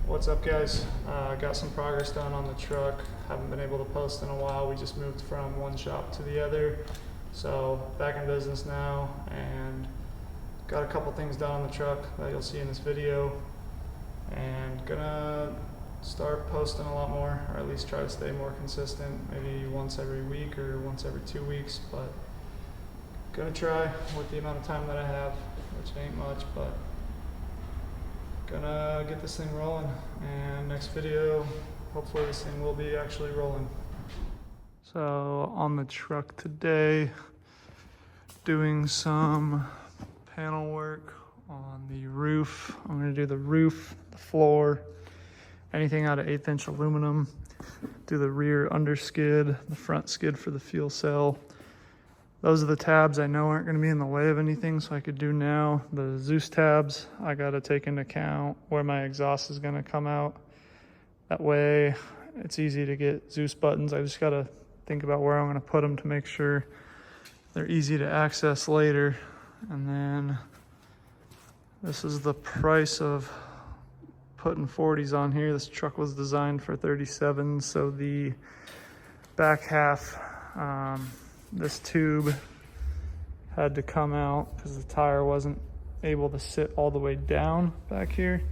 What's up, guys? Got some progress done on the truck. Haven't been able to post in a while. We just moved from one shop to the other. So back in business now, and got a couple things done on the truck that you'll see in this video. And gonna start posting a lot more, or at least try to stay more consistent, maybe once every week or once every 2 weeks. But gonna try with the amount of time that I have, which ain't much, but gonna get this thing rolling. And next video, hopefully this thing will be actually rolling. So on the truck today, doing some panel work on the roof. I'm gonna do the roof, the floor, anything out of 1/8 inch aluminum. Do the rear under skid, the front skid for the fuel cell. Those are the tabs I know aren't going to be in the way of anything, so I could do now. The Zeus tabs, I got to take into account where my exhaust is going to come out. That way, it's easy to get Zeus buttons. I just got to think about where I'm going to put them to make sure they're easy to access later. And then this is the price of putting 40s on here. This truck was designed for 37s, so the back half, this tube had to come out because the tire wasn't able to sit all the way down back here.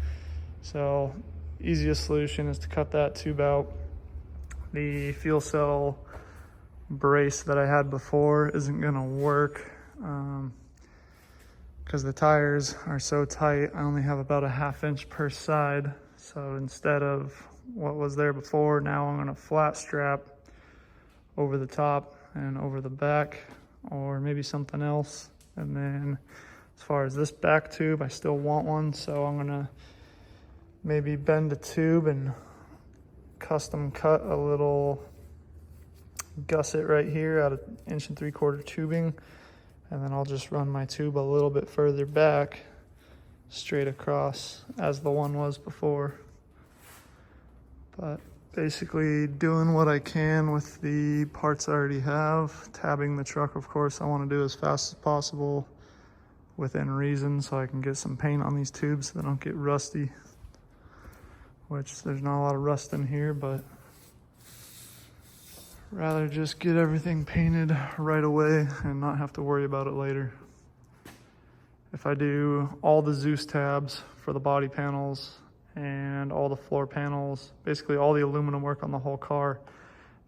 So easiest solution is to cut that tube out. The fuel cell brace that I had before isn't gonna work because the tires are so tight. I only have about a 1/2 inch per side. So instead of what was there before, now I'm gonna flat strap over the top and over the back, or maybe something else. And then as far as this back tube, I still want one, so I'm gonna maybe bend the tube and custom cut a little gusset right here out of 1 3/4 tubing, and then I'll just run my tube a little bit further back straight across as the one was before. But basically doing what I can with the parts I already have. Tabbing the truck, of course, I want to do as fast as possible within reason, so I can get some paint on these tubes so they don't get rusty, which there's not a lot of rust in here, but rather just get everything painted right away and not have to worry about it later. If I do all the Zeus tabs for the body panels and all the floor panels, basically all the aluminum work on the whole car,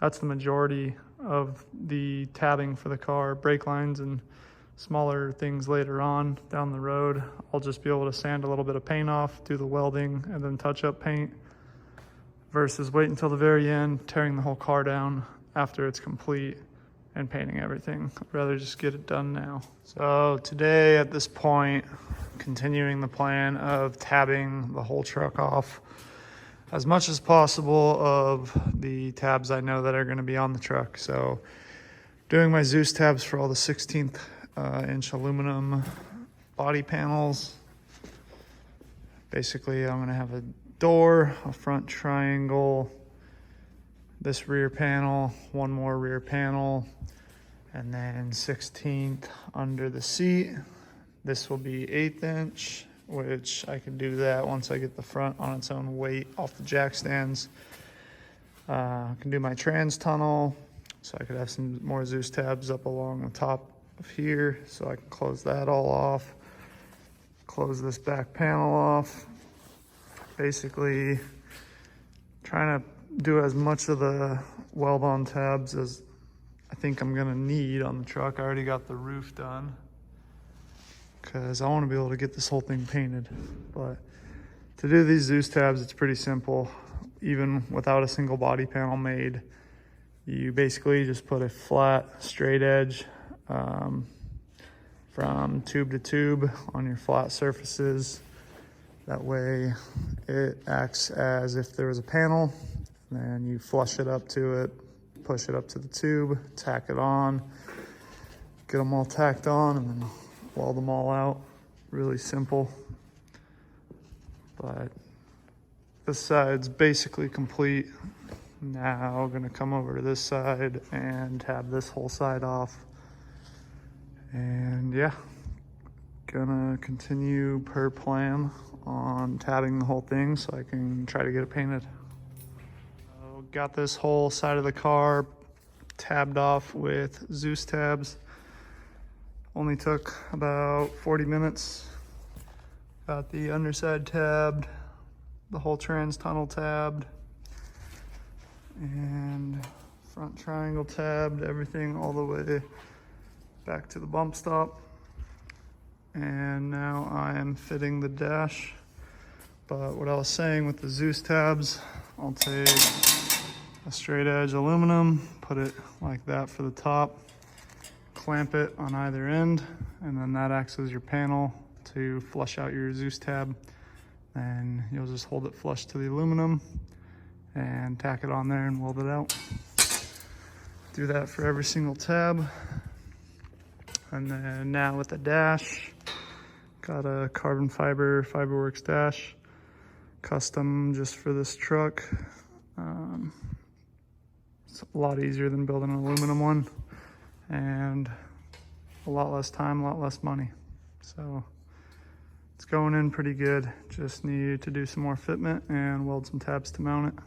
that's the majority of the tabbing for the car. Brake lines and smaller things later on down the road, I'll just be able to sand a little bit of paint off, do the welding, and then touch up paint, versus wait until the very end, tearing the whole car down after it's complete and painting everything. I'd rather just get it done now. So today at this point, continuing the plan of tabbing the whole truck off as much as possible of the tabs I know that are going to be on the truck. So doing my Zeus tabs for all the 1/16 inch aluminum body panels. Basically, I'm going to have a door, a front triangle, this rear panel, one more rear panel, and then 1/16 under the seat. This will be 1/8 inch, which I can do that once I get the front on its own weight off the jack stands. I can do my trans tunnel, so I could have some more Zeus tabs up along the top of here, so I can close that all off. Close this back panel off. Basically trying to do as much of the weld-on tabs as I think I'm gonna need on the truck. I already got the roof done because I want to be able to get this whole thing painted. But to do these Zeus tabs, it's pretty simple. Even without a single body panel made, you basically just put a flat, straight edge from tube to tube on your flat surfaces. That way it acts as if there was a panel. Then you flush it up to it, push it up to the tube, tack it on, get them all tacked on, and then weld them all out. Really simple. But this side's basically complete. Now I'm gonna come over to this side and tab this whole side off. And yeah, gonna continue per plan on tabbing the whole thing so I can try to get it painted. So got this whole side of the car tabbed off with Zeus tabs. Only took about 40 minutes. Got the underside tabbed, the whole trans tunnel tabbed, and front triangle tabbed, everything all the way back to the bump stop. And now I am fitting the dash. But what I was saying with the Zeus tabs, I'll take a straight edge aluminum, put it like that for the top, clamp it on either end, and then that acts as your panel to flush out your Zeus tab. And you'll just hold it flush to the aluminum and tack it on there and weld it out. Do that for every single tab. And then now with the dash, got a carbon fiber Fiberworks dash, custom just for this truck. It's a lot easier than building an aluminum one, and a lot less time, a lot less money. So it's going in pretty good. Just need to do some more fitment and weld some tabs to mount it.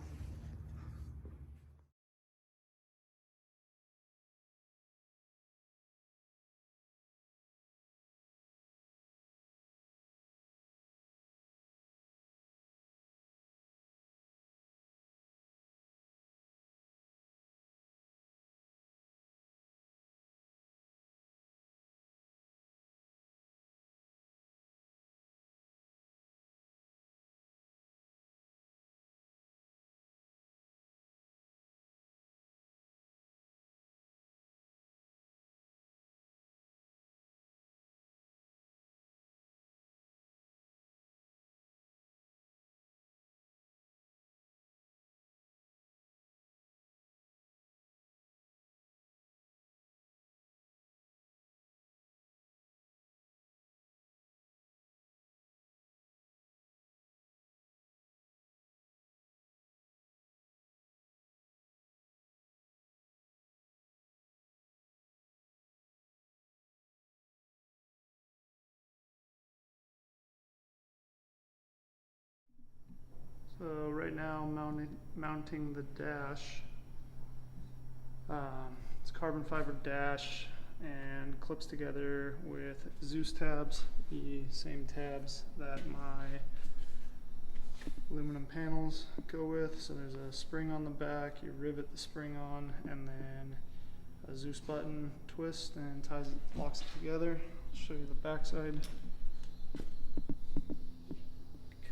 So right now mounting the dash. It's carbon fiber dash and clips together with Zeus tabs, the same tabs that my aluminum panels go with. So there's a spring on the back, you rivet the spring on, and then a Zeus button twist and locks it together. I'll show you the back side.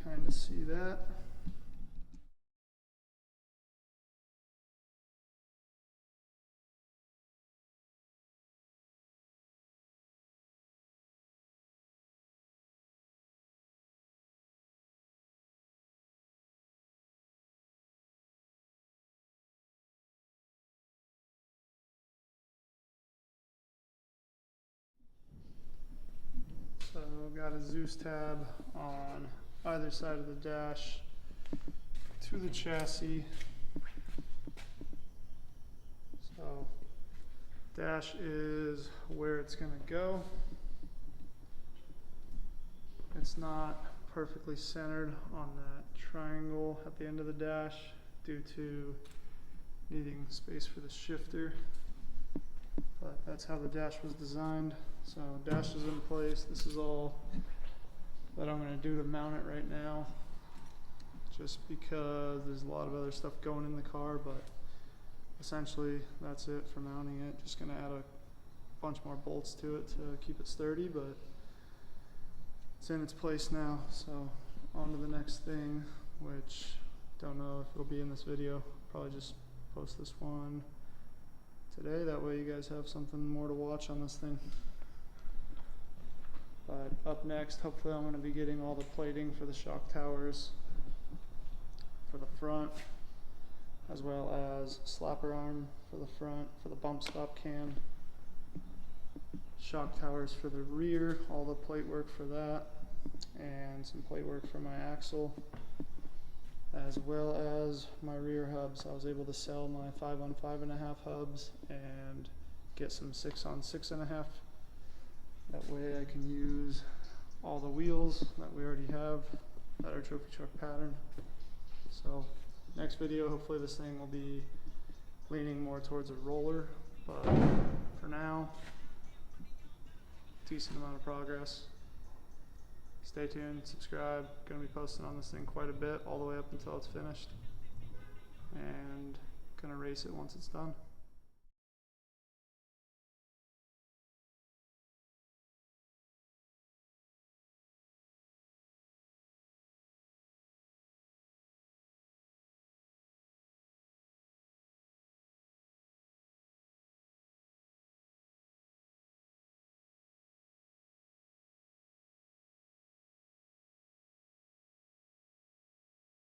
Kind of see that. So got a Zeus tab on either side of the dash to the chassis. So dash is where it's going to go. It's not perfectly centered on that triangle at the end of the dash due to needing space for the shifter. But that's how the dash was designed. So dash is in place. This is all that I'm going to do to mount it right now, just because there's a lot of other stuff going in the car, but essentially that's it for mounting it. Just going to add a bunch more bolts to it to keep it sturdy, but it's in its place now. So on to the next thing, which don't know if it'll be in this video. Probably just post this one today, that way you guys have something more to watch on this thing. But up next, hopefully I'm going to be getting all the plating for the shock towers for the front, as well as slapper arm for the front for the bump stop cam, shock towers for the rear, all the plate work for that, and some plate work for my axle, as well as my rear hubs. I was able to sell my 5-on-5.5 hubs and get some 6-on-6.5. That way I can use all the wheels that we already have better trophy truck pattern. So next video, hopefully this thing will be leaning more towards a roller, but for now, decent amount of progress. Stay tuned, subscribe. Gonna be posting on this thing quite a bit all the way up until it's finished, and gonna race it once it's done.